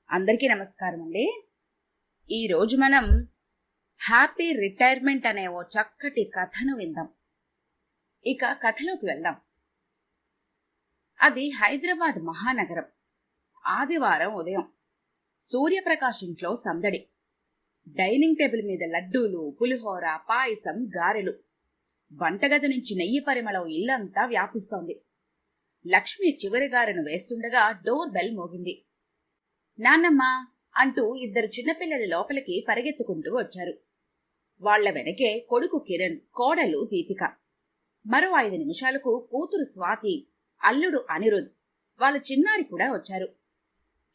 అందరికీ నమస్కారం అండి. ఈరోజు మనం హ్యాపీ రిటైర్మెంట్ అనే ఓ చక్కటి కథను విందాం. ఇక కథలోకి వెళ్దాం. అది హైదరాబాద్ మహానగరం. ఆదివారం ఉదయం సూర్యప్రకాష్ ఇంట్లో సందడి. డైనింగ్ టేబుల్ మీద లడ్డూలు, పులిహోర, పాయసం, గారెలు. వంటగది నుంచి నెయ్యి పరిమళం ఇల్లంతా వ్యాపిస్తోంది. లక్ష్మి చివరి గారెను వేస్తుండగా డోర్ బెల్ మోగింది. నాన్నమ్మా అంటూ ఇద్దరు చిన్నపిల్లలు లోపలికి పరిగెత్తుకుంటూ వచ్చారు. వాళ్ల వెనకే కొడుకు కిరణ్, కోడలు దీపిక. మరో 5 నిమిషాలకు కూతురు స్వాతి, అల్లుడు అనిరుద్, వాళ్ళ చిన్నారి కూడా వచ్చారు.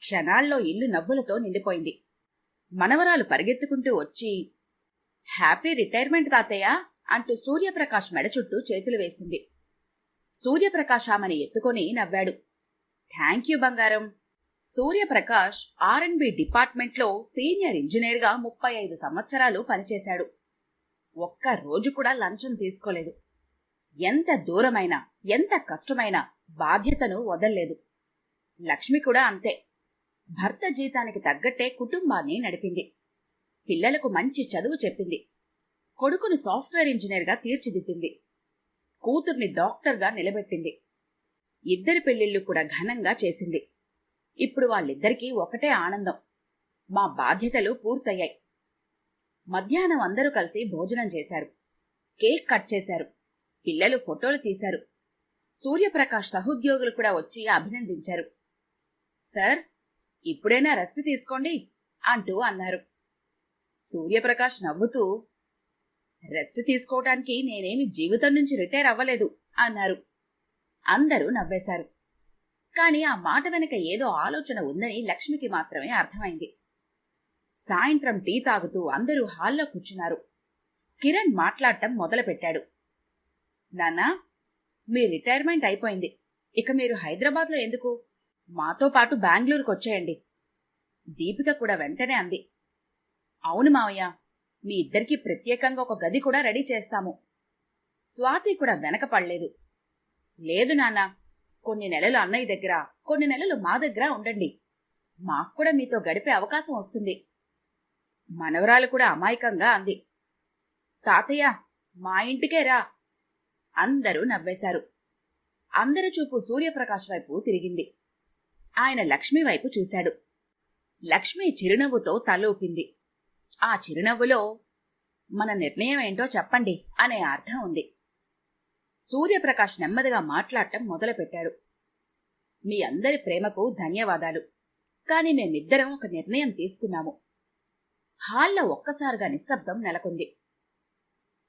క్షణాల్లో ఇల్లు నవ్వులతో నిండిపోయింది. మనవరాలు పరిగెత్తుకుంటూ వచ్చి, హ్యాపీ రిటైర్మెంట్ తాతయ్య అంటూ సూర్యప్రకాష్ మెడ చుట్టూ చేతులు వేసింది. సూర్యప్రకాష్ ఆమెని ఎత్తుకొని నవ్వాడు. థ్యాంక్ యూ బంగారం. సూర్యప్రకాష్ R&B డిపార్ట్మెంట్లో సీనియర్ ఇంజనీర్గా 35 సంవత్సరాలు పనిచేశాడు. ఒక్క రోజు కూడా లంచం తీసుకోలేదు. ఎంత దూరమైనా, ఎంత కష్టమైనా బాధ్యతను వదల్లేదు. లక్ష్మి కూడా అంతే. భర్త జీతానికి తగ్గట్టే కుటుంబాన్ని నడిపింది. పిల్లలకు మంచి చదువు చెప్పింది. కొడుకును సాఫ్ట్వేర్ ఇంజనీర్గా తీర్చిదిద్దింది. కూతుర్ని డాక్టర్గా నిలబెట్టింది. ఇద్దరి పెళ్లిళ్లు కూడా ఘనంగా చేసింది. ఇప్పుడు వాళ్ళిద్దరికీ ఒకటే ఆనందం. మా బాధ్యతలు పూర్తయ్యాయి. మధ్యాహ్నం అందరూ కలిసి భోజనం చేశారు. కేక్ కట్ చేశారు. పిల్లలు ఫోటోలు తీశారు. సూర్యప్రకాష్ సహోద్యోగులు కూడా వచ్చి అభినందించారు. సార్, ఇప్పుడైనా రెస్ట్ తీసుకోండి అంటూ అన్నారు. సూర్యప్రకాష్ నవ్వుతూ, రెస్ట్ తీసుకోవటానికి నేనేమి జీవితం నుంచి రిటైర్ అవ్వలేదు అన్నారు. అందరూ నవ్వేశారు. కాని ఆ మాట వెనక ఏదో ఆలోచన ఉందని లక్ష్మికి మాత్రమే అర్థమైంది. సాయంత్రం టీ తాగుతూ అందరూ హాల్లో కూర్చున్నారు. కిరణ్ మాట్లాడటం మొదలుపెట్టాడు. నాన్నా, మీ రిటైర్మెంట్ అయిపోయింది. ఇక మీరు హైదరాబాద్లో ఎందుకు? మాతో పాటు బెంగళూరుకు వచ్చేయండి. దీపిక కూడా వెంటనే అంది. అవును మావయ్య, మీ ఇద్దరికీ ప్రత్యేకంగా ఒక గది కూడా రెడీ చేస్తాము. స్వాతి కూడా వెనక పడలేదు. లేదు నాన్నా, కొన్ని నెలలు అన్నయ్య దగ్గర, కొన్ని నెలలు మా దగ్గర ఉండండి. మాకు కూడా మీతో గడిపే అవకాశం వస్తుంది. మనవరాలు కూడా అమాయకంగా అంది. తాతయ్య, మా ఇంటికే రా. అందరూ నవ్వేశారు. అందరి చూపు సూర్యప్రకాష్ వైపు తిరిగింది. ఆయన లక్ష్మి వైపు చూశాడు. లక్ష్మి చిరునవ్వుతో తలూపింది. ఆ చిరునవ్వులో మన నిర్ణయం ఏంటో చెప్పండి అనే అర్థం ఉంది. సూర్యప్రకాష్ నెమ్మదిగా మాట్లాడటం మొదలుపెట్టాడు. మీ అందరి ప్రేమకు ధన్యవాదాలు. కాని మేమిద్దరం ఒక నిర్ణయం తీసుకున్నాము. హాల్లో ఒక్కసారిగా నిశ్శబ్దం నెలకొంది.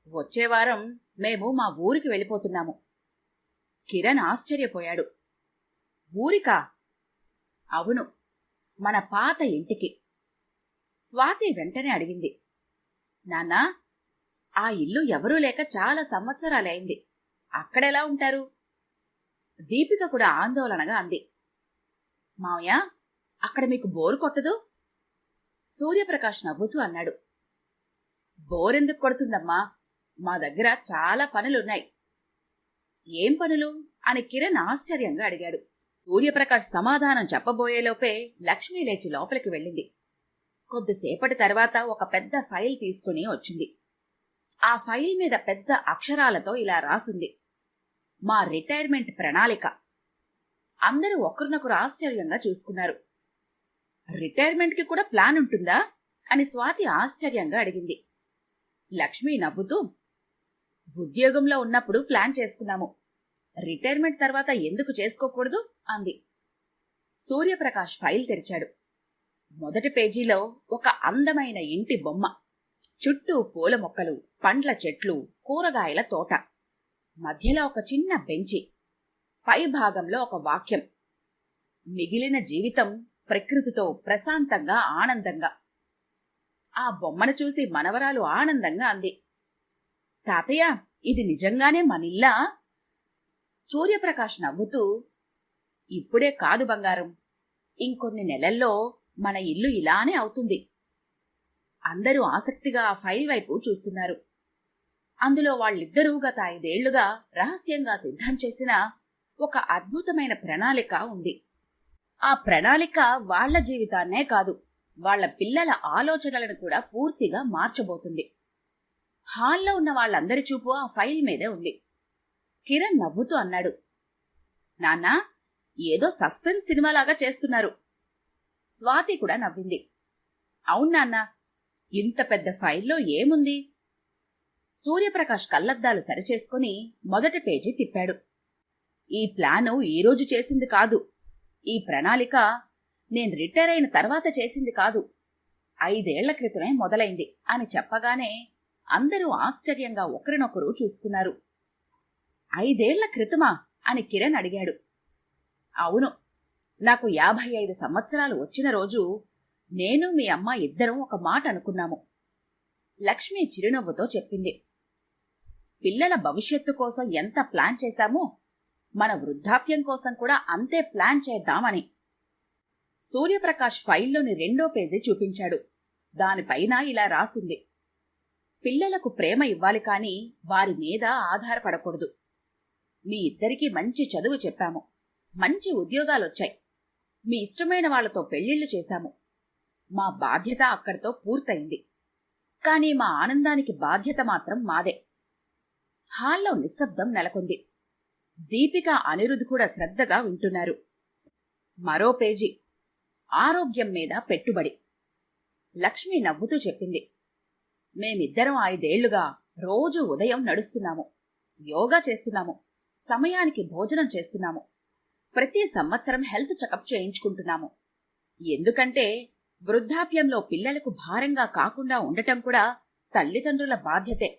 వచ్చేవారం మేము మా ఊరికి వెళ్ళిపోతున్నాము. కిరణ్ ఆశ్చర్యపోయాడు. ఊరికా? అవును, మన పాత ఇంటికి. స్వాతి వెంటనే అడిగింది. నాన్నా, ఆ ఇల్లు ఎవరూ లేక చాలా సంవత్సరాలైంది. అక్కడెలా ఉంటారు? దీపిక కూడా ఆందోళనగా అంది. మావయ్య, అక్కడ మీకు బోరు కొట్టదు? సూర్యప్రకాష్ నవ్వుతూ అన్నాడు. బోరెందుకు కొడుతుందమ్మా? మా దగ్గర చాలా పనులున్నాయి. ఏం పనులు అని కిరణ్ ఆశ్చర్యంగా అడిగాడు. సూర్యప్రకాష్ సమాధానం చెప్పబోయేలోపే లక్ష్మి లేచి లోపలికి వెళ్ళింది. కొద్దిసేపటి తర్వాత ఒక పెద్ద ఫైల్ తీసుకుని వచ్చింది. ఆ ఫైల్ మీద పెద్ద అక్షరాలతో ఇలా రాసుంది, మా రిటైర్మెంట్ ప్రణాళిక. అందరూ ఒకరినొకరు ఆశ్చర్యంగా చూసుకున్నారు. రిటైర్మెంట్ కి కూడా ప్లాన్ ఉంటుందా అని స్వాతి ఆశ్చర్యంగా అడిగింది. లక్ష్మి నవ్వుతూ, ఉద్యోగంలో ఉన్నప్పుడు ప్లాన్ చేసుకున్నాము. రిటైర్మెంట్ తర్వాత ఎందుకు చేసుకోకూడదు అంది. సూర్యప్రకాష్ ఫైల్ తెరిచాడు. మొదటి పేజీలో ఒక అందమైన ఇంటి బొమ్మ. చుట్టూ పూల మొక్కలు, పండ్ల చెట్లు, కూరగాయల తోట. మధ్యలో ఒక చిన్న బెంచి. పై భాగంలో ఒక వాక్యం, మిగిలిన జీవితం ప్రకృతితో ప్రశాంతంగా, ఆనందంగా. ఆ బొమ్మను చూసి మనవరాలు ఆనందంగా అంది. తాతయ్య, ఇది నిజంగానే మనిల్లా? సూర్యప్రకాష్ నవ్వుతూ, ఇప్పుడే కాదు బంగారం, ఇంకొన్ని నెలల్లో మన ఇల్లు ఇలానే అవుతుంది. అందరూ ఆసక్తిగా ఆ ఫైల్ వైపు చూస్తున్నారు. అందులో వాళ్ళిద్దరూ గత 5 ఏళ్లుగా రహస్యంగా సిద్ధం చేసిన ఒక అద్భుతమైన ప్రణాళిక ఉంది. ఆ ప్రణాళిక వాళ్ల జీవితాన్నే కాదు, వాళ్ల పిల్లల ఆలోచనలను కూడా పూర్తిగా మార్చబోతుంది. హాల్లో ఉన్న వాళ్ళందరి చూపు ఆ ఫైల్ మీదే ఉంది. కిరణ్ నవ్వుతూ అన్నాడు, నాన్నా, ఏదో సస్పెన్స్ సినిమాలాగా చేస్తున్నారు. స్వాతి కూడా నవ్వింది. అవునాన్నా, ఇంత పెద్ద ఫైల్లో ఏముంది? సూర్యప్రకాష్ కళ్లద్దాలు సరిచేసుకుని మొదటి పేజీ తిప్పాడు. ఈ ప్లాను ఈరోజు చేసింది కాదు. ఈ ప్రణాళిక నేను రిటైర్ అయిన తర్వాత చేసింది కాదు. 5 ఏళ్ల క్రితమే మొదలైంది అని చెప్పగానే అందరూ ఆశ్చర్యంగా ఒకరినొకరు చూసుకున్నారు. 5 ఏళ్ల క్రితమా అని కిరణ్ అడిగాడు. అవును, నాకు 55 సంవత్సరాలు వచ్చిన రోజు నేను మీ అమ్మ ఇద్దరం ఒక మాట అనుకున్నాము. లక్ష్మి చిరునవ్వుతో చెప్పింది. పిల్లల భవిష్యత్తు కోసం ఎంత ప్లాన్ చేశామో మన వృద్ధాప్యం కోసం కూడా అంతే ప్లాన్ చేద్దామని. సూర్యప్రకాష్ ఫైల్లోని 2వ పేజీ చూపించాడు. దానిపైన ఇలా రాసింది, పిల్లలకు ప్రేమ ఇవ్వాలి కాని వారి మీద ఆధారపడకూడదు. మీ ఇద్దరికీ మంచి చదువు చెప్పాము, మంచి ఉద్యోగాలొచ్చాయి, మీ ఇష్టమైన వాళ్లతో పెళ్లిళ్లు చేశాము. మా బాధ్యత అక్కడితో పూర్తయింది. కాని మా ఆనందానికి బాధ్యత మాత్రం మాదే. హాల్లో నిశ్శబ్దం నెలకొంది. దీపిక, అనిరుద్ కూడా శ్రద్ధగా వింటున్నారు. మరో పేజీ, ఆరోగ్యం మీద పెట్టుబడి. లక్ష్మి నవ్వుతూ చెప్పింది, మేమిద్దరం 5 ఏళ్లుగా రోజు ఉదయం నడుస్తున్నాము, యోగా చేస్తున్నాము, సమయానికి భోజనం చేస్తున్నాము, ప్రతి సంవత్సరం హెల్త్ చెకప్ చేయించుకుంటున్నాము. ఎందుకంటే వృద్ధాప్యంలో పిల్లలకు భారంగా కాకుండా ఉండటం కూడా తల్లిదండ్రుల బాధ్యతే.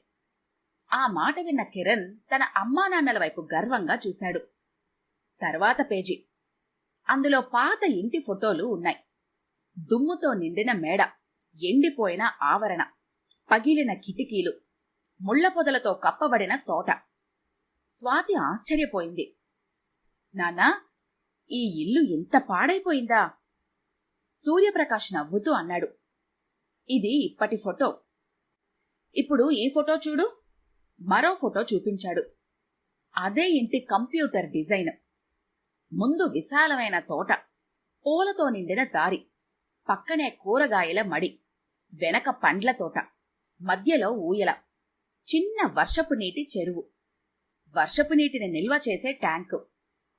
ఆ మాట విన్న కిరణ్ తన అమ్మానాన్నల వైపు గర్వంగా చూశాడు. తర్వాత పేజీ, అందులో పాత ఇంటి ఫోటోలు ఉన్నాయి. దుమ్ముతో నిండిన మేడ, ఎండిపోయిన ఆవరణ, పగిలిన కిటికీలు, ముళ్ల పొదలతో కప్పబడిన తోట. స్వాతి ఆశ్చర్యపోయింది. నాన్నా, ఈ ఇల్లు ఇంత పాడైపోయిందా? సూర్యప్రకాష్ నవ్వుతూ అన్నాడు, ఇది ఇప్పటి ఫోటో. ఇప్పుడు ఈ ఫోటో చూడు. మరో ఫోటో చూపించాడు. అదే ఇంటి కంప్యూటర్ డిజైన్. ముందు విశాలమైన తోట, పూలతో నిండిన దారి, పక్కనే కూరగాయల మడి, వెనక పండ్ల తోట, మధ్యలో ఊయల, చిన్న వర్షపు నీటి చెరువు, వర్షపు నీటిని నిల్వ చేసే ట్యాంకు,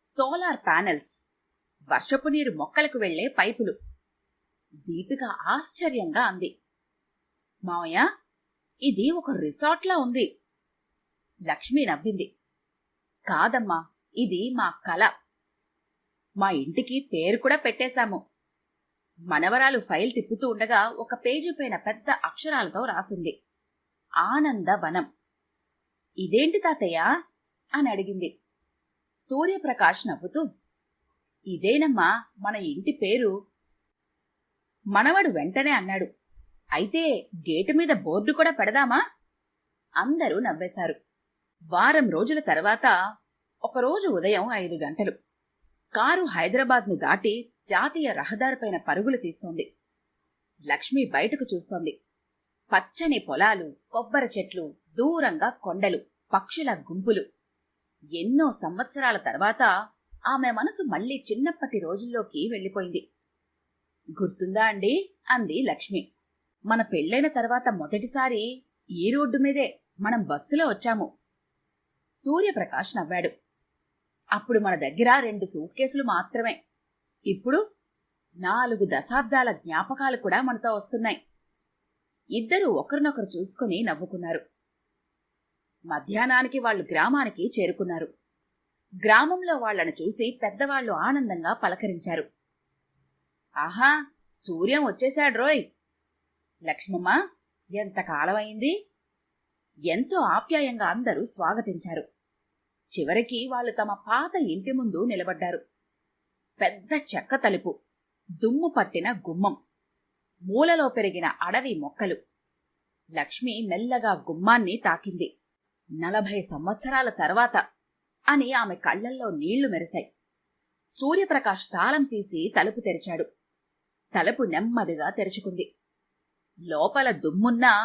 సోలార్ ప్యానెల్స్, వర్షపు నీరు మొక్కలకు వెళ్లే పైపులు. దీపిక ఆశ్చర్యంగా అంది, మావయ్య, ఇది ఒక రిసార్ట్లా ఉంది. లక్ష్మి నవ్వింది. కాదమ్మా, ఇది మా కల. మా ఇంటికి పేరు కూడా పెట్టేశాము. మనవరాలు ఫైల్ తిప్పుతూ ఉండగా ఒక పేజీ పైన పెద్ద అక్షరాలతో రాసింది, ఆనందవనం. ఇదేంటి తాతయ్య అని అడిగింది. సూర్యప్రకాష్ నవ్వుతూ, ఇదేనమ్మా మన ఇంటి పేరు. మనవడు వెంటనే అన్నాడు, అయితే గేటు మీద బోర్డు కూడా పెడదామా? అందరూ నవ్వేశారు. వారం రోజుల తర్వాత ఒకరోజు ఉదయం 5 గంటలు కారు హైదరాబాద్ను దాటి జాతీయ రహదారిపైన పరుగులు తీస్తోంది. లక్ష్మి బయటకు చూస్తోంది. పచ్చని పొలాలు, కొబ్బరి చెట్లు, దూరంగా కొండలు, పక్షుల గుంపులు. ఎన్నో సంవత్సరాల తర్వాత ఆమె మనసు మళ్లీ చిన్నప్పటి రోజుల్లోకి వెళ్లిపోయింది. గుర్తుందా అండి అంది లక్ష్మి. మన పెళ్లైన తర్వాత మొదటిసారి ఈ రోడ్డు మీదే మనం బస్సులో వచ్చాము. సూర్యప్రకాష్ నవ్వాడు. అప్పుడు మన దగ్గర 2 సూట్ కేసులు మాత్రమే. ఇప్పుడు 4 దశాబ్దాల జ్ఞాపకాలు కూడా మనతో వస్తున్నాయి. ఇద్దరూ ఒకరినొకరు చూసుకుని నవ్వుకున్నారు. మధ్యాహ్నానికి వాళ్లు గ్రామానికి చేరుకున్నారు. గ్రామంలో వాళ్లను చూసి పెద్దవాళ్లు ఆనందంగా పలకరించారు. ఆహా, సూర్యం వచ్చేశాడ్రోయ్. లక్ష్మమ్మ, ఎంతకాలమైంది? ఎంతో ఆప్యాయంగా అందరూ స్వాగతించారు. చివరికి వాళ్లు తమ పాత ఇంటి ముందు నిలబడ్డారు. పెద్ద చెక్క తలుపు, దుమ్ము పట్టిన గుమ్మం, మూలలో పెరిగిన అడవి మొక్కలు. లక్ష్మి మెల్లగా గుమ్మాన్ని తాకింది. 40 సంవత్సరాల తర్వాత అని ఆమె కళ్లల్లో నీళ్లు మెరిశాయి. సూర్యప్రకాష్ తాళం తీసి తలుపు తెరిచాడు. తలుపు నెమ్మదిగా తెరుచుకుంది. లోపల దుమ్మున్నా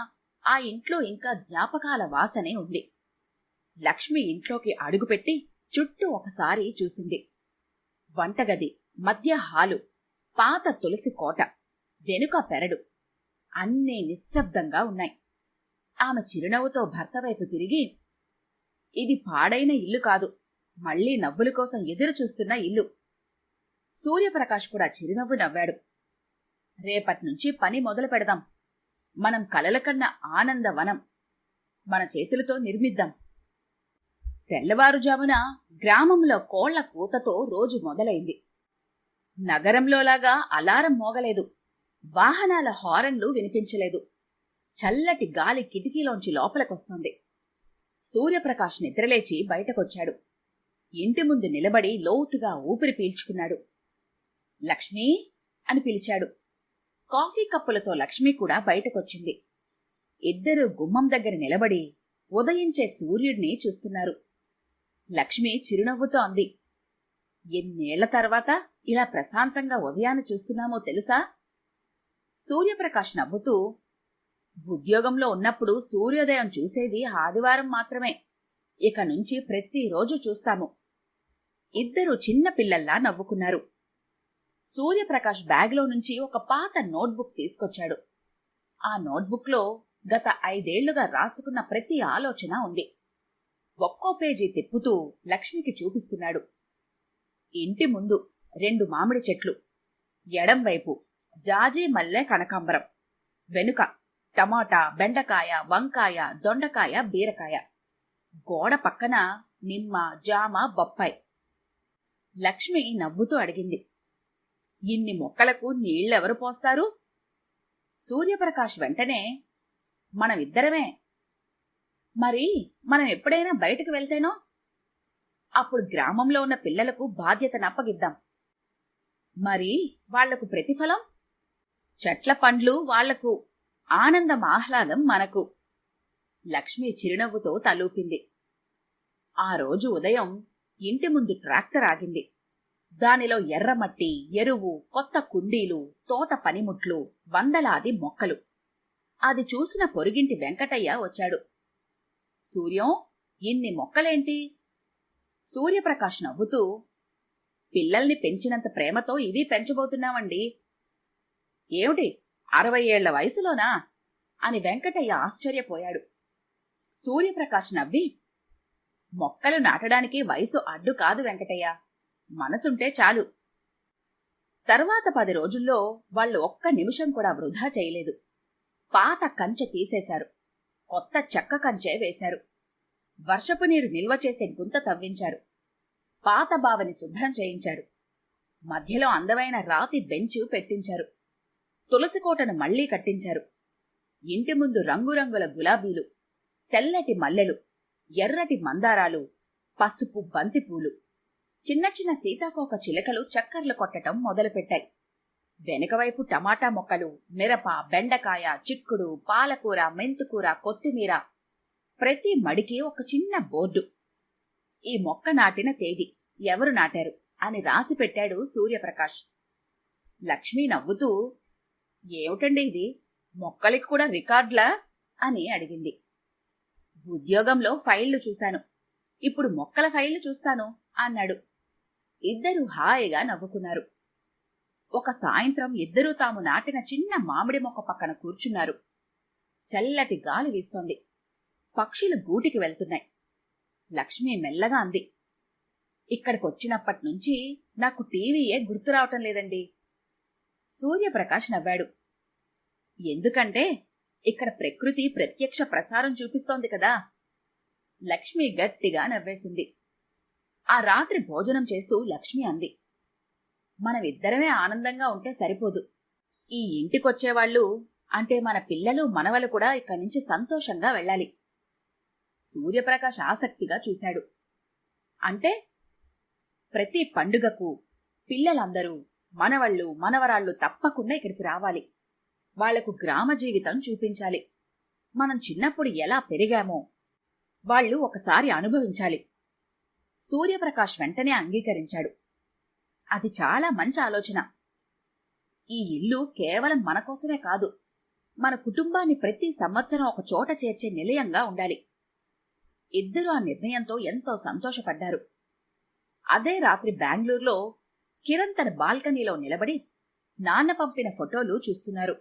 ఆ ఇంట్లో ఇంకా జ్ఞాపకాల వాసనే ఉంది. లక్ష్మి ఇంట్లోకి అడుగుపెట్టి చుట్టూ ఒకసారి చూసింది. వంటగది, మధ్య హాలు, పాత తులసి కోట, వెనుక పెరడు అన్నీ నిశ్శబ్దంగా ఉన్నాయి. ఆమె చిరునవ్వుతో భర్త వైపు తిరిగి, ఇది పాడైన ఇల్లు కాదు, మళ్లీ నవ్వుల కోసం ఎదురు చూస్తున్న ఇల్లు. సూర్యప్రకాష్ కూడా చిరునవ్వు నవ్వాడు. రేపట్నుంచి పని మొదలు పెడదాం. మనం కలల కన్న ఆనందవనం మన చేతులతో నిర్మిద్దాం. తెల్లవారుజామున గ్రామంలో కోళ్ల కూతతో రోజు మొదలైంది. నగరంలోలాగా అలారం మోగలేదు. వాహనాల హారన్లు వినిపించలేదు. చల్లటి గాలి కిటికీలోంచి లోపలికొస్తోంది. సూర్యప్రకాష్ నిద్రలేచి బయటకొచ్చాడు. ఇంటి ముందు నిలబడి లోతుగా ఊపిరి పీల్చుకున్నాడు. లక్ష్మీ అని పిలిచాడు. కాఫీ కప్పులతో లక్ష్మి కూడా బయటకొచ్చింది. ఇద్దరూ గుమ్మం దగ్గర నిలబడి ఉదయించే సూర్యుడిని చూస్తున్నారు. లక్ష్మి చిరునవ్వుతో అంది, ఎన్నేళ్ల తర్వాత ఇలా ప్రశాంతంగా ఉదయాన్ని చూస్తున్నామో తెలుసా? సూర్యప్రకాష్ నవ్వుతూ, ఉద్యోగంలో ఉన్నప్పుడు సూర్యోదయం చూసేది ఆదివారం మాత్రమే. ఇక నుంచి ప్రతిరోజు చూస్తాము. ఇద్దరూ చిన్న పిల్లల్లా నవ్వుకున్నారు. సూర్యప్రకాష్ బ్యాగ్లో నుంచి ఒక పాత నోట్బుక్ తీసుకొచ్చాడు. ఆ నోట్బుక్లో గత 5 ఏళ్లుగా రాసుకున్న ప్రతి ఆలోచన ఉంది. ఒక్కో పేజీ తిప్పుతూ లక్ష్మికి చూపిస్తున్నాడు. ఇంటి ముందు 2 మామిడి చెట్లు, ఎడంవైపు జాజి మల్లె కనకాంబరం, వెనుక టమాటా, బెండకాయ, వంకాయ, దొండకాయ, బీరకాయ, గోడ పక్కన నిమ్మ, జామ, బొప్పాయి. లక్ష్మి నవ్వుతూ అడిగింది, ఇన్ని మొక్కలకు నీళ్లెవరు పోస్తారు? సూర్యప్రకాష్ వెంటనే, మనమిద్దరమే. మరి మనం ఎప్పుడైనా బయటకు వెళ్తేనో? అప్పుడు గ్రామంలో ఉన్న పిల్లలకు బాధ్యతను అప్పగిద్దాం. మరి వాళ్లకు ప్రతిఫలం? చెట్ల పండ్లు వాళ్లకు, ఆనందం ఆహ్లాదం మనకు. లక్ష్మి చిరునవ్వుతో తలూపింది. ఆ రోజు ఉదయం ఇంటి ముందు ట్రాక్టర్ ఆగింది. దానిలో ఎర్రమట్టి, ఎరువు, కొత్త కుండీలు, తోట పనిముట్లు, వందలాది మొక్కలు. అది చూసిన పొరుగింటి వెంకటయ్య వచ్చాడు. సూర్యం, ఇన్ని మొక్కలేంటి? సూర్యప్రకాష్ నవ్వుతూ, పిల్లల్ని పెంచినంత ప్రేమతో ఇవి పెంచబోతున్నామండి. ఏమిటి, 60 ఏళ్ల వయసులోనా? అని వెంకటయ్య ఆశ్చర్యపోయాడు. సూర్యప్రకాష్ నవ్వి, మొక్కలు నాటడానికి వయసు అడ్డు కాదు వెంకటయ్య, మనసుంటే చాలు. తర్వాత 10 రోజుల్లో వాళ్లు ఒక్క నిమిషం కూడా వృధా చేయలేదు. పాత కంచె తీసేశారు. కొత్త చెక్క కంచె వేశారు. వర్షపు నీరు నిల్వ చేసే గుంత తవ్వించారు. పాత బావని శుభ్రం చేయించారు. మధ్యలో అందమైన రాతి బెంచు పెట్టించారు. తులసికోటను మళ్లీ కట్టించారు. ఇంటి ముందు రంగురంగుల గులాబీలు, తెల్లటి మల్లెలు, ఎర్రటి మందారాలు, పసుపు బంతిపూలు, చిన్న చిన్న సీతాకోక చిలకలు చక్కర్లు కొట్టడం మొదలుపెట్టాయి. వెనుకవైపు టమాటా మొక్కలు, మిరప, బెండకాయ, చిక్కుడు, పాలకూర, మెంతుకూర, కొత్తిమీర. ప్రతి మడికి ఒక చిన్న బోర్డు. ఈ మొక్క నాటిన తేదీ, ఎవరు నాటారు అని రాసి పెట్టాడు సూర్యప్రకాష్. లక్ష్మి నవ్వుతూ, ఏమిటండి ఇది, మొక్కలకి కూడా రికార్డులా అని అడిగింది. ఉద్యోగంలో ఫైళ్లు చూశాను, ఇప్పుడు మొక్కల ఫైళ్లు చూస్తాను అన్నాడు. ఇద్దరూ హాయిగా నవ్వుకున్నారు. ఒక సాయంత్రం ఇద్దరూ తాము నాటిన చిన్న మామిడి మొక్క పక్కన కూర్చున్నారు. చల్లటి గాలి వీస్తోంది. పక్షులు గూటికి వెళ్తున్నాయి. లక్ష్మి మెల్లగా అంది, ఇక్కడికొచ్చినప్పటినుంచి నాకు టీవీయే గుర్తురావటం లేదండి. సూర్యప్రకాష్ నవ్వాడు. ఎందుకంటే ఇక్కడ ప్రకృతి ప్రత్యక్ష ప్రసారం చూపిస్తోంది కదా. లక్ష్మి గట్టిగా నవ్వేసింది. ఆ రాత్రి భోజనం చేస్తూ లక్ష్మి అంది, మనమిద్దరమే ఆనందంగా ఉంటే సరిపోదు. ఈ ఇంటికొచ్చేవాళ్లు, అంటే మన పిల్లలు మనవలు కూడా ఇక్కడి నుంచి సంతోషంగా వెళ్ళాలి. సూర్యప్రకాష్ ఆసక్తిగా చూశాడు. అంటే ప్రతి పండుగకు పిల్లలందరూ, మనవళ్ళు మనవరాళ్లు తప్పకుండా ఇక్కడికి రావాలి. వాళ్లకు గ్రామ జీవితం చూపించాలి. మనం చిన్నప్పుడు ఎలా పెరిగామో వాళ్ళు ఒకసారి అనుభవించాలి. సూర్యప్రకాష్ వెంటనే అంగీకరించాడు. అది చాలా మంచి ఆలోచన. ఈ ఇల్లు కేవలం మన కోసమే కాదు, మన కుటుంబాన్ని ప్రతి సంవత్సరం ఒక చోట చేర్చే నిలయంగా ఉండాలి. ఇద్దరూ ఆ నిర్ణయంతో ఎంతో సంతోషపడ్డారు. అదే రాత్రి బెంగళూరులో కిరణ్ తన బాల్కనీలో నిలబడి నాన్న పంపిన ఫోటోలు చూస్తున్నారు.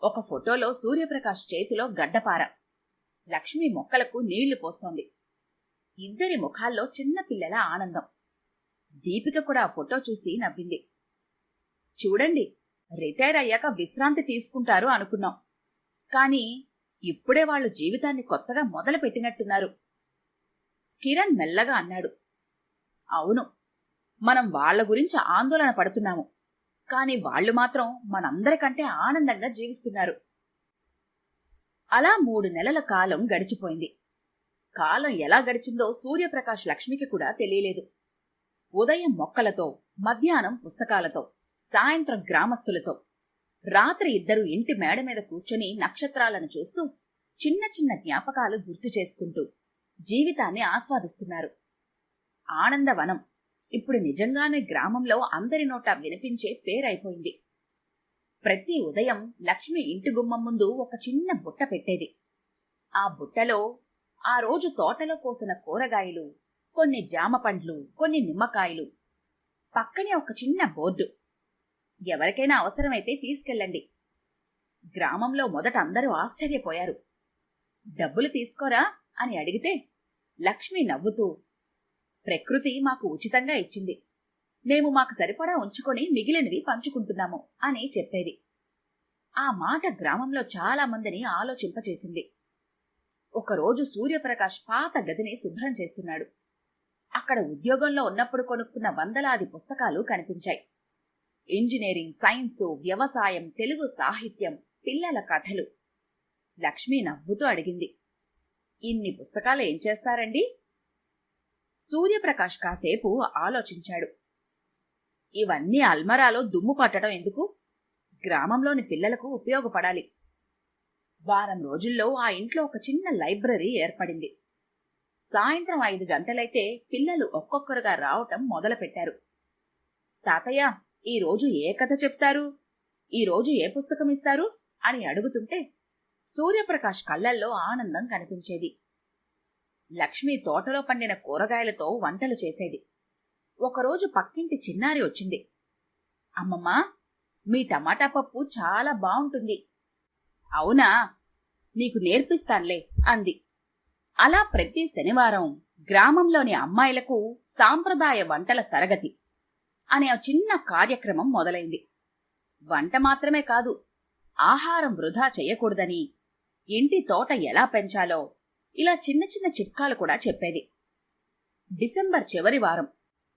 ఒక ఫోటోలో సూర్యప్రకాష్ చేతిలో గడ్డపార, లక్ష్మి మొక్కలకు నీళ్లు పోస్తోంది. ఇద్దరి ముఖాల్లో చిన్న పిల్లల ఆనందం. దీపిక కూడా ఆ ఫోటో చూసి నవ్వింది. చూడండి, రిటైర్ అయ్యాక విశ్రాంతి తీసుకుంటారు అనుకున్నాం, కానీ ఇప్పుడే వాళ్ళు జీవితాన్ని కొత్తగా మొదలు పెట్టినట్టున్నారు. కిరణ్ మెల్లగా అన్నాడు. అవును, మనం వాళ్ల గురించి ఆందోళన పడుతున్నాము, కాని వాళ్లు మాత్రం మనందరికంటే ఆనందంగా జీవిస్తున్నారు. అలా 3 నెలల కాలం గడిచిపోయింది. కాలం ఎలా గడిచిందో సూర్యప్రకాష్ లక్ష్మికి కూడా తెలియలేదు. ఉదయం మొక్కలతో, మధ్యాహ్నం పుస్తకాలతో, సాయంత్రం గ్రామస్తులతో, రాత్రి ఇద్దరు ఇంటి మేడ మీద కూర్చొని నక్షత్రాలను చూస్తూ చిన్న చిన్న జ్ఞాపకాలు గుర్తు చేసుకుంటూ జీవితాన్ని ఆస్వాదిస్తున్నారు. ఆనందవనం ఇప్పుడు నిజంగానే గ్రామంలో అందరి నోటా వినిపించే పేరైపోయింది. ప్రతి ఉదయం లక్ష్మి ఇంటి గుమ్మం ముందు ఒక చిన్న బుట్ట పెట్టేది. ఆ బుట్టలో ఆ రోజు తోటలో కోసిన కూరగాయలు, కొన్ని జామ పండ్లు, కొన్ని నిమ్మకాయలు, పక్కనే ఒక చిన్న బోర్డు, ఎవరికైనా అవసరమైతే తీసుకెళ్ళండి. గ్రామంలో మొదట అందరూ ఆశ్చర్యపోయారు. డబ్బులు తీసుకోరా అని అడిగితే లక్ష్మి నవ్వుతూ, ప్రకృతి మాకు ఉచితంగా ఇచ్చింది, మేము మాకు సరిపడా ఉంచుకొని మిగిలినవి పంచుకుంటున్నాము అని చెప్పేది. ఆ మాట గ్రామంలో చాలా మందిని ఆలోచింపచేసింది. ఒకరోజు సూర్యప్రకాష్ పాత గదిని శుభ్రం చేస్తున్నాడు. అక్కడ ఉద్యోగంలో ఉన్నప్పుడు కొనుక్కున్న వందలాది పుస్తకాలు కనిపించాయి. ఇంజనీరింగ్, సైన్సు, వ్యవసాయం, తెలుగు సాహిత్యం, పిల్లల కథలు. లక్ష్మి నవ్వుతూ అడిగింది, ఇన్ని పుస్తకాలు ఏం చేస్తారండి? సూర్యప్రకాష్ కాసేపు ఆలోచించాడు. ఇవన్నీ అల్మరాలో దుమ్ము పట్టడం ఎందుకు? గ్రామంలోని పిల్లలకు ఉపయోగపడాలి. వారం రోజుల్లో ఆ ఇంట్లో ఒక చిన్న లైబ్రరీ ఏర్పడింది. సాయంత్రం 5 గంటలైతే పిల్లలు ఒక్కొక్కరుగా రావటం మొదలుపెట్టారు. తాతయ్య, ఈరోజు ఏ కథ చెప్తారు? ఈరోజు ఏ పుస్తకం ఇస్తారు అని అడుగుతుంటే సూర్యప్రకాష్ కళ్లల్లో ఆనందం కనిపించేది. లక్ష్మి తోటలో పండిన కూరగాయలతో వంటలు చేసేది. ఒకరోజు పక్కింటి చిన్నారి వచ్చింది. అమ్మమ్మా, మీ టమాటా పప్పు చాలా బావుంటుంది. అవునా, నీకు నేర్పిస్తాన్లే అంది. అలా ప్రతి శనివారం గ్రామంలోని అమ్మాయిలకు సాంప్రదాయ వంటల తరగతి అనే చిన్న కార్యక్రమం మొదలైంది. వంట మాత్రమే కాదు, ఆహారం వృధా చెయ్యకూడదని, ఇంటి తోట ఎలా పెంచాలో ఇలా చిన్న చిన్న చిట్కాలు కూడా చెప్పేది. డిసెంబర్ చివరి వారం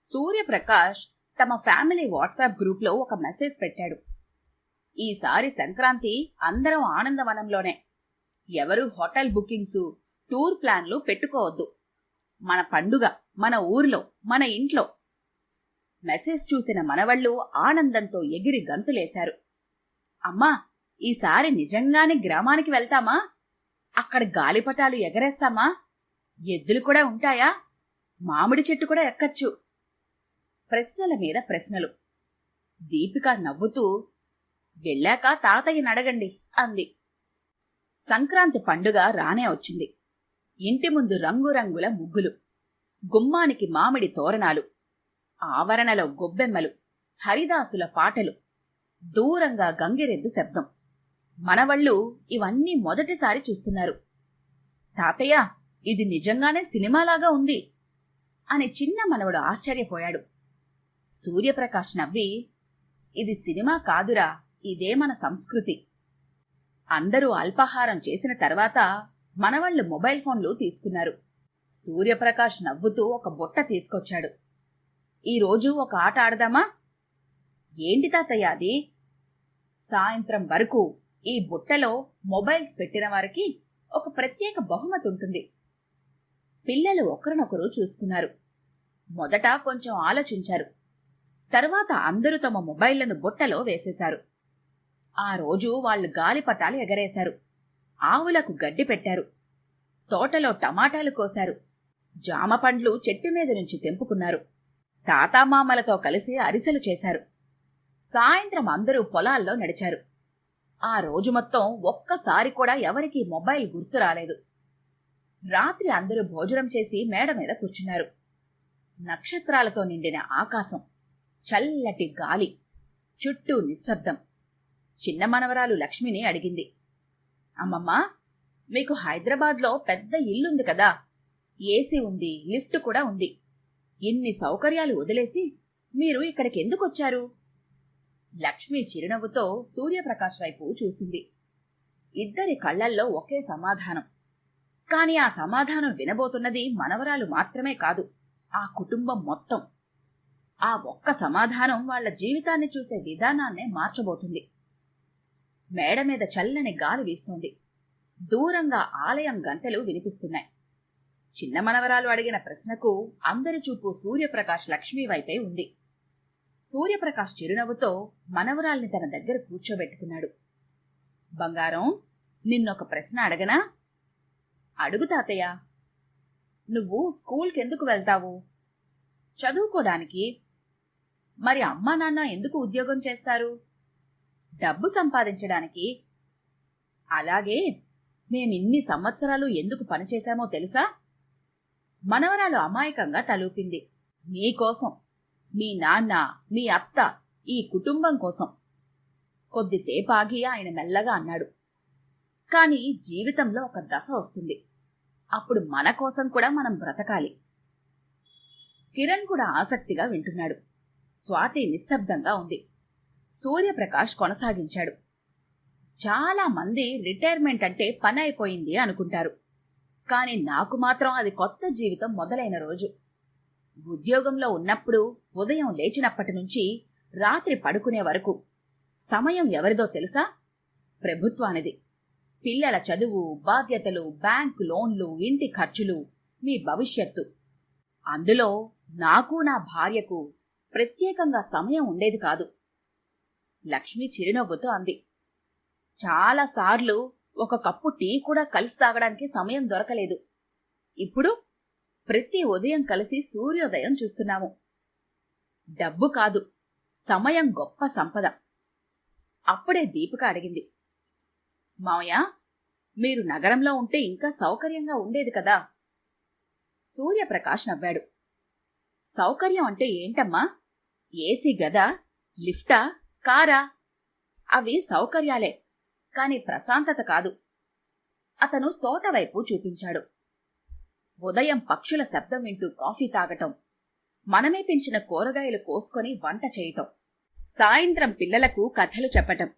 సూర్యప్రకాష్ తమ ఫ్యామిలీ వాట్సాప్ గ్రూప్లో ఒక మెసేజ్ పెట్టాడు. ఈసారి సంక్రాంతి అందరం ఆనందవనంలోనే, ఎవరూ హోటల్ బుకింగ్సు, టూర్ ప్లాన్లు పెట్టుకోవద్దు. మన పండుగ మన ఊర్లో, మన ఇంట్లో. మెసేజ్ చూసిన మనవళ్లు ఆనందంతో ఎగిరి గంతులేశారు. అమ్మా, ఈసారి నిజంగానే గ్రామానికి వెళ్తామా? అక్కడ గాలిపటాలు ఎగరేస్తామా? ఎద్దులు కూడా ఉంటాయా? మామిడి చెట్టు కూడా ఎక్కచ్చు. ప్రశ్నల మీద ప్రశ్నలు. దీపిక నవ్వుతూ, వెళ్ళాక తాతయ్యనడగండి అంది. సంక్రాంతి పండుగ రానే వచ్చింది. ఇంటి ముందు రంగురంగుల ముగ్గులు, గుమ్మానికి మామిడి తోరణాలు, ఆవరణలో గొబ్బెమ్మలు, హరిదాసుల పాటలు, దూరంగా గంగిరెద్దు శబ్దం. మనవళ్ళు ఇవన్నీ మొదటిసారి చూస్తున్నారు. తాతయ్య, ఇది నిజంగానే సినిమాలాగా ఉంది అని చిన్న మనవడు ఆశ్చర్యపోయాడు. సూర్యప్రకాష్ నవ్వి, ఇది సినిమా కాదురా, ఇదే మన సంస్కృతి. అందరూ అల్పాహారం చేసిన తర్వాత మనవళ్లు మొబైల్ ఫోన్లు తీసుకున్నారు. సూర్యప్రకాష్ నవ్వుతూ ఒక బుట్ట తీసుకొచ్చాడు. ఈరోజు ఒక ఆట ఆడదామా? ఏంటి తాతయ్య అది? సాయంత్రం వరకు ఈ బుట్టలో మొబైల్స్ పెట్టిన వారికి ఒక ప్రత్యేక బహుమతి ఉంటుంది. పిల్లలు ఒకరినొకరు చూసుకున్నారు. మొదట కొంచెం ఆలోచించారు. తర్వాత అందరూ తమ మొబైళ్లను బుట్టలో వేసేశారు. ఆ రోజు వాళ్లు గాలిపటాలు ఎగరేశారు, ఆవులకు గడ్డి పెట్టారు, తోటలో టమాటాలు కోశారు, జామ పండ్లు చెట్టు మీద నుంచి తెంపుకున్నారు, తాతామామలతో కలిసి అరిసెలు చేశారు. సాయంత్రం అందరూ పొలాల్లో నడిచారు. ఆ రోజు మొత్తం ఒక్కసారి కూడా ఎవరికీ మొబైల్ గుర్తు రాలేదు. రాత్రి అందరూ భోజనం చేసి మేడ మీద కూర్చున్నారు. నక్షత్రాలతో నిండిన ఆకాశం, చల్లటి గాలి, చుట్టూ నిశ్శబ్దం. చిన్న మనవరాలు లక్ష్మిని అడిగింది, అమ్మమ్మా, మీకు హైదరాబాద్లో పెద్ద ఇల్లుంది కదా, ఏసీ ఉంది, లిఫ్ట్ కూడా ఉంది. ఇన్ని సౌకర్యాలు వదిలేసి మీరు ఇక్కడికెందుకొచ్చారు? లక్ష్మి చిరునవ్వుతో సూర్యప్రకాష్ వైపు చూసింది. ఇద్దరి కళ్లల్లో ఒకే సమాధానం. కాని ఆ సమాధానం వినబోతున్నది మనవరాలు మాత్రమే కాదు, ఆ కుటుంబం మొత్తం. ఆ ఒక్క సమాధానం వాళ్ల జీవితాన్ని చూసే విధానాన్నే మార్చబోతుంది. మేడ మీద చల్లని గాలి వీస్తోంది. దూరంగా ఆలయం గంటలు వినిపిస్తున్నాయి. చిన్న మనవరాలు అడిగిన ప్రశ్నకు అందరి చూపు సూర్యప్రకాష్ లక్ష్మీ వైపే ఉంది. సూర్యప్రకాష్ చిరునవ్వుతో మనవరాల్ని తన దగ్గర కూర్చోబెట్టుకున్నాడు. బంగారం, నిన్నొక ప్రశ్న అడగనా? అడుగు తాతయ్య. నువ్వు స్కూల్కెందుకు వెళ్తావు? చదువుకోడానికి. మరి అమ్మా నాన్న ఎందుకు ఉద్యోగం చేస్తారు? డబ్బు సంపాదించడానికి. అలాగే మేమిన్ని సంవత్సరాలు ఎందుకు పనిచేశామో తెలుసా? మనవరాలు అమాయకంగా తలూపింది. మీకోసం, మీ నాన్న, మీ అత్త, ఈ కుటుంబం కోసం. కొద్దిసేపు ఆగి ఆయన మెల్లగా అన్నాడు, కాని జీవితంలో ఒక దశ వస్తుంది. అప్పుడు మన కోసం కూడా మనం బ్రతకాలి. కిరణ్ కూడా ఆసక్తిగా వింటున్నాడు. స్వాతి నిశ్శబ్దంగా ఉంది. సూర్యప్రకాష్ కొనసాగించాడు. చాలా మంది రిటైర్మెంట్ అంటే పని అయిపోయింది అనుకుంటారు. కాని నాకు మాత్రం అది కొత్త జీవితం మొదలైన రోజు. ఉద్యోగంలో ఉన్నప్పుడు ఉదయం లేచినప్పటి నుంచి రాత్రి పడుకునే వరకు సమయం ఎవరిదో తెలుసా? ప్రభుత్వానిది. పిల్లల చదువు, బాధ్యతలు, బ్యాంకు లోన్లు, ఇంటి ఖర్చులు, మీ భవిష్యత్తు. అందులో నాకు, నా భార్యకు ప్రత్యేకంగా సమయం ఉండేది కాదు. లక్ష్మి చిరునవ్వుతో అంది. చాలాసార్లు ఒక కప్పు టీ కూడా కలిసి తాగడానికి సమయం దొరకలేదు. ఇప్పుడు ప్రతి ఉదయం కలిసి సూర్యోదయం చూస్తున్నాము. డబ్బు కాదు, సమయం గొప్ప సంపద. అప్పుడే దీపిక అడిగింది, మావయ్య, మీరు నగరంలో ఉంటే ఇంకా సౌకర్యంగా ఉండేది కదా? సూర్యప్రకాష్ నవ్వాడు. సౌకర్యం అంటే ఏంటమ్మా? ఏసీ గదా, లిఫ్టా, కారా? అవి సౌకర్యాలే, కాని ప్రశాంతత కాదు. అతను తోటవైపు చూపించాడు. ఉదయం పక్షుల శబ్దం వింటూ కాఫీ తాగటం, మనమే పెంచిన కూరగాయలు కోసుకొని వంట చేయటం, సాయంత్రం పిల్లలకు కథలు చెప్పటం,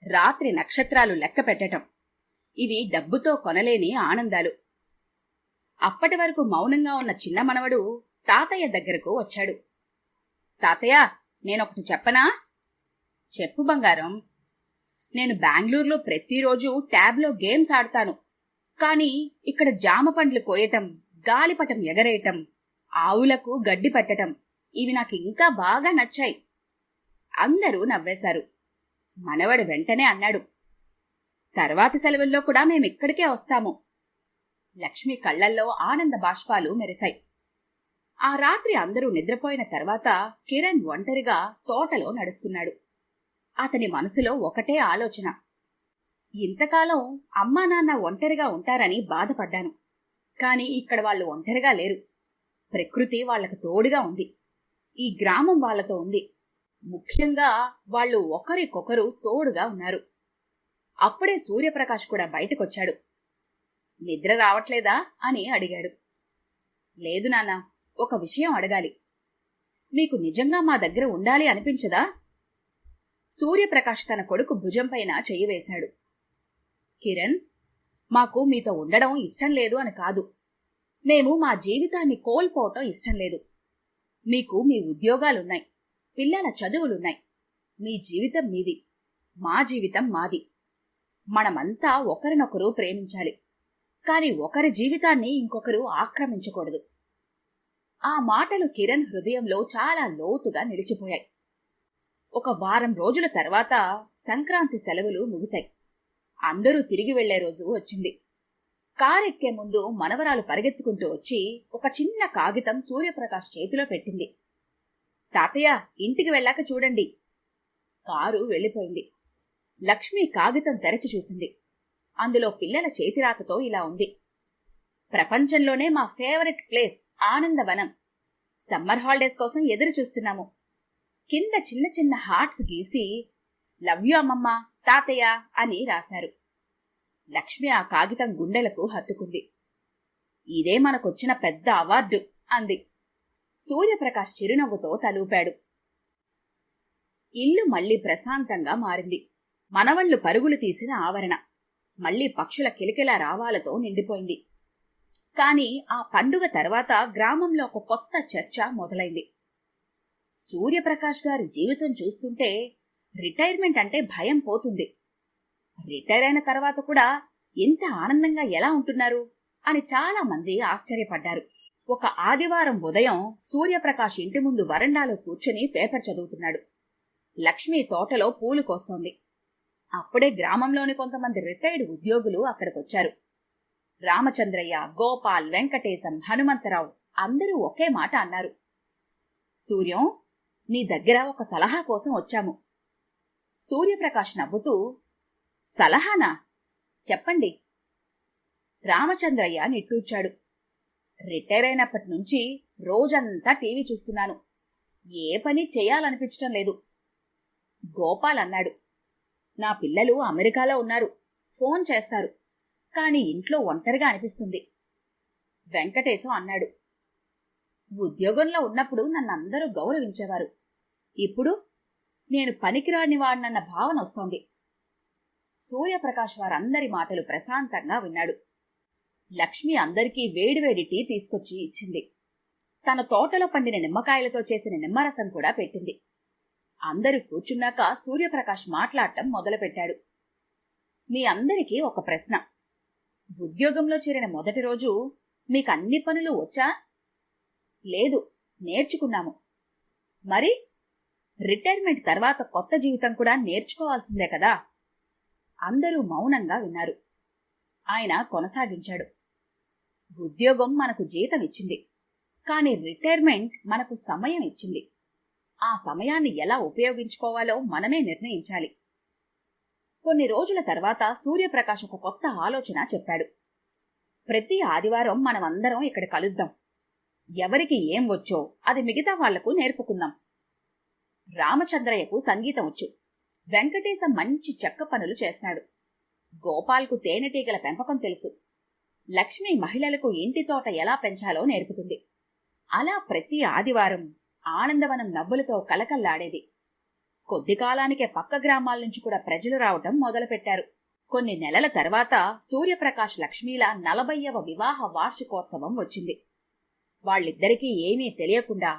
రాత్రి నక్షత్రాలు లెక్క పెట్టటం, ఇవి డబ్బుతో కొనలేని ఆనందాలు. అప్పటి వరకు మౌనంగా ఉన్న చిన్న మనవడు తాతయ్య దగ్గరకు వచ్చాడు. తాతయ్య, నేనొకటి చెప్పనా? చెప్పు బంగారం. నేను బెంగళూరులో ప్రతిరోజు ట్యాబ్లో గేమ్స్ ఆడతాను. కాని ఇక్కడ జామ పండ్లు కోయటం, గాలిపటం ఎగరేయటం, ఆవులకు గడ్డి పెట్టటం, ఇవి నాకు ఇంకా బాగా నచ్చాయి. అందరూ నవ్వేశారు. మనవడు వెంటనే అన్నాడు, తర్వాతి సెలవుల్లో కూడా మేమిక్కడికే వస్తాము. లక్ష్మి కళ్లల్లో ఆనంద బాష్పాలు మెరిశాయి. ఆ రాత్రి అందరూ నిద్రపోయిన తర్వాత కిరణ్ ఒంటరిగా తోటలో నడుస్తున్నాడు. అతని మనసులో ఒకటే ఆలోచన. ఇంతకాలం అమ్మా నాన్న ఒంటరిగా ఉంటారని బాధపడ్డాను. కాని ఇక్కడ వాళ్ళు ఒంటరిగా లేరు. ప్రకృతి వాళ్లకు తోడుగా ఉంది. ఈ గ్రామం వాళ్లతో ఉంది. ముఖ్యంగా వాళ్ళు ఒకరికొకరు తోడుగా ఉన్నారు. అప్పుడే సూర్యప్రకాష్ కూడా బయటకొచ్చాడు. నిద్ర రావట్లేదా అని అడిగాడు. లేదు నాన్నా, ఒక విషయం అడగాలి. మీకు నిజంగా మా దగ్గర ఉండాలి అనిపించదా? సూర్యప్రకాష్ తన కొడుకు భుజంపైన చెయ్యి వేశాడు. కిరణ్, మాకు మీతో ఉండడం ఇష్టం లేదు అని కాదు. మేము మా జీవితాన్ని కోల్పోవటం ఇష్టం లేదు. మీకు మీ ఉద్యోగాలున్నాయి, పిల్లల చదువులున్నాయి. మీ జీవితం మీది, మా జీవితం మాది. మనమంతా ఒకరినొకరు ప్రేమించాలి. కాని ఒకరి జీవితాన్ని ఇంకొకరు ఆక్రమించకూడదు. ఆ మాటలు కిరణ్ హృదయంలో చాలా లోతుగా నిలిచిపోయాయి. ఒక వారం రోజుల తర్వాత సంక్రాంతి సెలవులు ముగిశాయి. అందరూ తిరిగి వెళ్లే రోజు వచ్చింది. కారెక్కే ముందు మనవరాలు పరిగెత్తుకుంటూ వచ్చి ఒక చిన్న కాగితం సూర్యప్రకాష్ చేతిలో పెట్టింది. తాతయ్య, ఇంటికి వెళ్ళాక చూడండి. కారు వెళ్లిపోయింది. లక్ష్మి కాగితం తెరచి చూసింది. అందులో పిల్లల చేతిరాతతో ఇలా ఉంది: ప్రపంచంలోనే మా favourite place Anandavanam. Summer holidays కోసం ఎదురు చూస్తున్నాము. కింద చిన్న చిన్న హార్ట్స్ గీసి లవ్ యూ అమ్మమ్మ, తాతయ్య అని రాశారు. లక్ష్మి ఆ కాగితం గుండెలకు హత్తుకుంది. ఇదే మనకొచ్చిన పెద్ద అవార్డు అంది. సూర్యప్రకాష్ చిరునవ్వుతో తలూపాడు. ఇల్లు మళ్లీ ప్రశాంతంగా మారింది. మనవళ్లు పరుగులు తీసిన ఆవరణ మళ్లీ పక్షుల కిలకిలా రావాలతో నిండిపోయింది. కాని ఆ పండుగ తర్వాత గ్రామంలో ఒక కొత్త చర్చ మొదలైంది. సూర్యప్రకాష్ గారి జీవితం చూస్తుంటే రిటైర్మెంట్ అంటే భయం పోతుంది. రిటైర్ అయిన తర్వాత కూడా ఇంత ఆనందంగా ఎలా ఉంటున్నారు అని చాలా మంది ఆశ్చర్యపడ్డారు. ఒక ఆదివారం ఉదయం సూర్యప్రకాష్ ఇంటి ముందు వరండాలో కూర్చుని పేపర్ చదువుతున్నాడు. లక్ష్మి తోటలో పూలు కోస్తోంది. అప్పుడే గ్రామంలోని కొంతమంది రిటైర్డ్ ఉద్యోగులు అక్కడికొచ్చారు. రామచంద్రయ్య, గోపాల్, వెంకటేశం, హనుమంతరావు అందరూ ఒకే మాట అన్నారు. సూర్యం, నీ దగ్గర ఒక సలహా కోసం వచ్చాము. సూర్యప్రకాష్ నవ్వుతూ, సలహానా? చెప్పండి. రామచంద్రయ్య నిట్టూర్చాడు. రిటైర్ అయినప్పటి నుంచి రోజంతా టీవీ చూస్తున్నాను. ఏ పని చేయాలనిపించటం లేదు. గోపాల్ అన్నాడు, నా పిల్లలు అమెరికాలో ఉన్నారు. ఫోన్ చేస్తారు. కాని ఇంట్లో ఒంటరిగా అనిపిస్తుంది. వెంకటేశం అన్నాడు, ఉద్యోగంలో ఉన్నప్పుడు నన్నందరూ గౌరవించేవారు. ఇప్పుడు నేను పనికిరాని వాడినన్న భావన వస్తోంది. సూర్యప్రకాష్ వారందరి మాటలు ప్రశాంతంగా విన్నాడు. లక్ష్మి అందరికీ వేడివేడి టీ తీసుకొచ్చి ఇచ్చింది. తన తోటలో పండిన నిమ్మకాయలతో చేసిన నిమ్మరసం కూడా పెట్టింది. అందరూ కూర్చున్నాక సూర్యప్రకాష్ మాట్లాడటం మొదలుపెట్టాడు. మీ అందరికీ ఒక ప్రశ్న. ఉద్యోగంలో చేరిన మొదటి రోజు మీకన్ని పనులు వచ్చా? లేదు, నేర్చుకున్నాము. మరి రిటైర్మెంట్ తర్వాత కొత్త జీవితం కూడా నేర్చుకోవాల్సిందే కదా? అందరూ మౌనంగా విన్నారు. ఆయన కొనసాగించాడు, ఉద్యోగం మనకు జీతం ఇచ్చింది. కాని రిటైర్మెంట్ మనకు సమయం ఇచ్చింది. ఆ సమయాన్ని ఎలా ఉపయోగించుకోవాలో మనమే నిర్ణయించాలి. కొన్ని రోజుల తర్వాత సూర్యప్రకాష్ ఒక కొత్త ఆలోచన చెప్పాడు. ప్రతి ఆదివారం మనమందరం ఇక్కడ కలుద్దాం. ఎవరికి ఏం వచ్చో అది మిగతా వాళ్లకు నేర్పుకుందాం. రామచంద్రయ్యకు సంగీతం వచ్చు. వెంకటేశం మంచి చెక్క పనులు చేస్తాడు. గోపాల్కు తేనెటీగల పెంపకం తెలుసు. లక్ష్మి మహిళలకు ఇంటి తోట ఎలా పెంచాలో నేర్పుతుంది. అలా ప్రతి ఆదివారం ఆనందవనం నవ్వులతో కలకల్లాడేది. కొద్ది కాలానికే పక్క గ్రామాల నుంచి కూడా ప్రజలు రావటం మొదలుపెట్టారు. కొన్ని నెలల తర్వాత సూర్యప్రకాష్ లక్ష్మీల 40వ వివాహ వార్షికోత్సవం వచ్చింది. వాళ్ళిద్దరికీ ఏమీ తెలియకుండా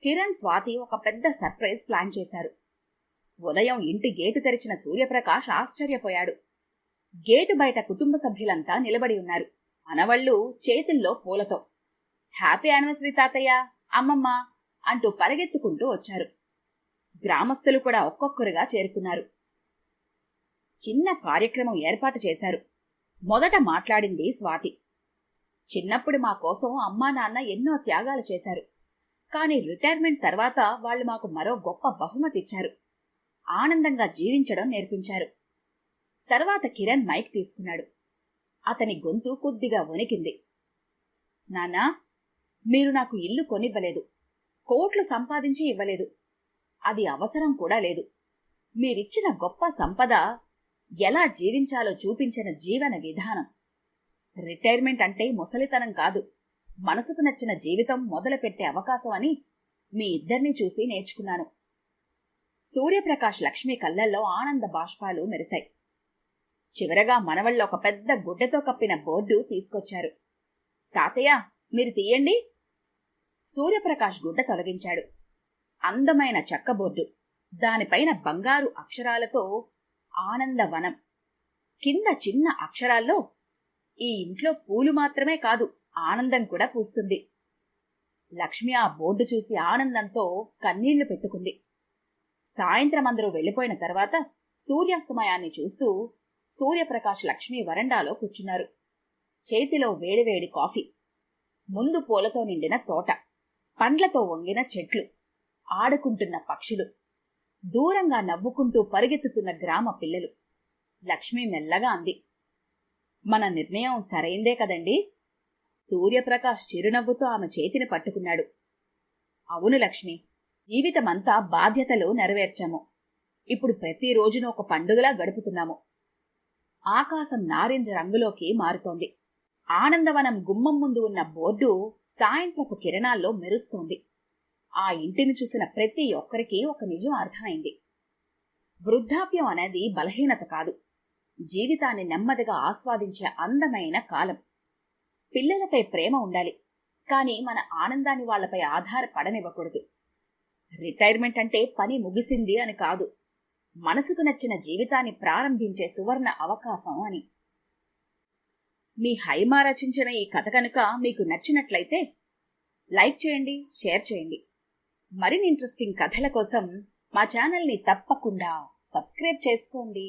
కిరణ్, స్వాతి ఒక పెద్ద సర్ప్రైజ్ ప్లాన్ చేశారు. ఉదయం ఇంటి గేటు తెరిచిన సూర్యప్రకాష్ ఆశ్చర్యపోయాడు. గేటు బయట కుటుంబ సభ్యులంతా నిలబడి ఉన్నారు. మనవళ్లు చేతుల్లో పూలతో. హ్యాపీ యానివర్సరీ తాతయ్య, అమ్మమ్మ అంటూ పరిగెత్తుకుంటూ వచ్చారు. గ్రామస్తులు కూడా ఒక్కొక్కరుగా చేరుకున్నారు. చిన్న కార్యక్రమం ఏర్పాటు చేశారు. మొదట మాట్లాడింది స్వాతి. చిన్నప్పుడు మా కోసం అమ్మా నాన్న ఎన్నో త్యాగాలు చేశారు. కాని రిటైర్మెంట్ తర్వాత వాళ్లు మాకు మరో గొప్ప బహుమతి ఇచ్చారు. ఆనందంగా జీవించడం నేర్పించారు. తర్వాత కిరణ్ మైక్ తీసుకున్నాడు. అతని గొంతు కొద్దిగా వణికింది. నాన్నా, మీరు నాకు ఇల్లు కొనివ్వలేదు. కోట్లు సంపాదించి ఇవ్వలేదు. అది అవసరం కూడా లేదు. మీరిచ్చిన గొప్ప సంపద ఎలా జీవించాలో చూపించిన జీవన విధానం. రిటైర్మెంట్ అంటే ముసలితనం కాదు, మనసుకు నచ్చిన జీవితం మొదలుపెట్టే అవకాశం అని మీ ఇద్దరినీ చూసి నేర్చుకున్నాను. సూర్యప్రకాష్ లక్ష్మి కళ్లల్లో ఆనంద బాష్పాలు మెరిశాయి. చివరగా మనవళ్ళ ఒక పెద్ద గుడ్డతో కప్పిన బోర్డు తీసుకొచ్చారు. తాతయ్య, మీరు తీయండి. సూర్యప్రకాష్ గుడ్డ తొలగించాడు. అందమైన చెక్క బోర్డు. దానిపైన బంగారు అక్షరాలతో ఆనందవనం. కింద చిన్న అక్షరాల్లో, ఈ ఇంట్లో పూలు మాత్రమే కాదు, ఆనందం కూడా పూస్తుంది. లక్ష్మి ఆ బోర్డు చూసి ఆనందంతో కన్నీళ్లు పెట్టుకుంది. సాయంత్రం అందరూ వెళ్లిపోయిన తర్వాత సూర్యాస్తమయాన్ని చూస్తూ సూర్యప్రకాష్ లక్ష్మి వరండాలో కూర్చున్నారు. చేతిలో వేడివేడి కాఫీ. ముందు పూలతో నిండిన తోట, పండ్లతో వంగిన చెట్లు, ఆడుకుంటున్న పక్షులు, దూరంగా నవ్వుకుంటూ పరిగెత్తుతున్న గ్రామ పిల్లలు. లక్ష్మి మెల్లగా అంది, మన నిర్ణయం సరైందే కదండి? సూర్యప్రకాష్ చిరునవ్వుతో ఆమె చేతిని పట్టుకున్నాడు. అవును లక్ష్మి, జీవితమంతా బాధ్యతలు నెరవేర్చాము. ఇప్పుడు ప్రతిరోజును ఒక పండుగలా గడుపుతున్నాము. ఆకాశం నారింజ రంగులోకి మారుతోంది. ఆనందవనం గుమ్మం ముందు ఉన్న బోర్డు సాయంత్రపు కిరణాల్లో మెరుస్తోంది. ఆ ఇంటిని చూసిన ప్రతి ఒక్కరికి ఒక నిజం అర్థమైంది. వృద్ధాప్యం అనేది బలహీనత కాదు, జీవితాన్ని నెమ్మదిగా ఆస్వాదించే అందమైన కాలం. పిల్లలపై ప్రేమ ఉండాలి, కానీ మన ఆనందాన్ని వాళ్లపై ఆధారపడనివ్వకూడదు. రిటైర్మెంట్ అంటే పని ముగిసింది అని కాదు, మనసుకు నచ్చిన జీవితాన్ని ప్రారంభించే సువర్ణ అవకాశం అని. మీ హైమా రచించిన ఈ కథ కనుక మీకు నచ్చినట్లయితే లైక్ చేయండి, షేర్ చేయండి. మరిన్ని ఇంట్రెస్టింగ్ కథల కోసం మా ఛానల్ని తప్పకుండా సబ్స్క్రైబ్ చేసుకోండి.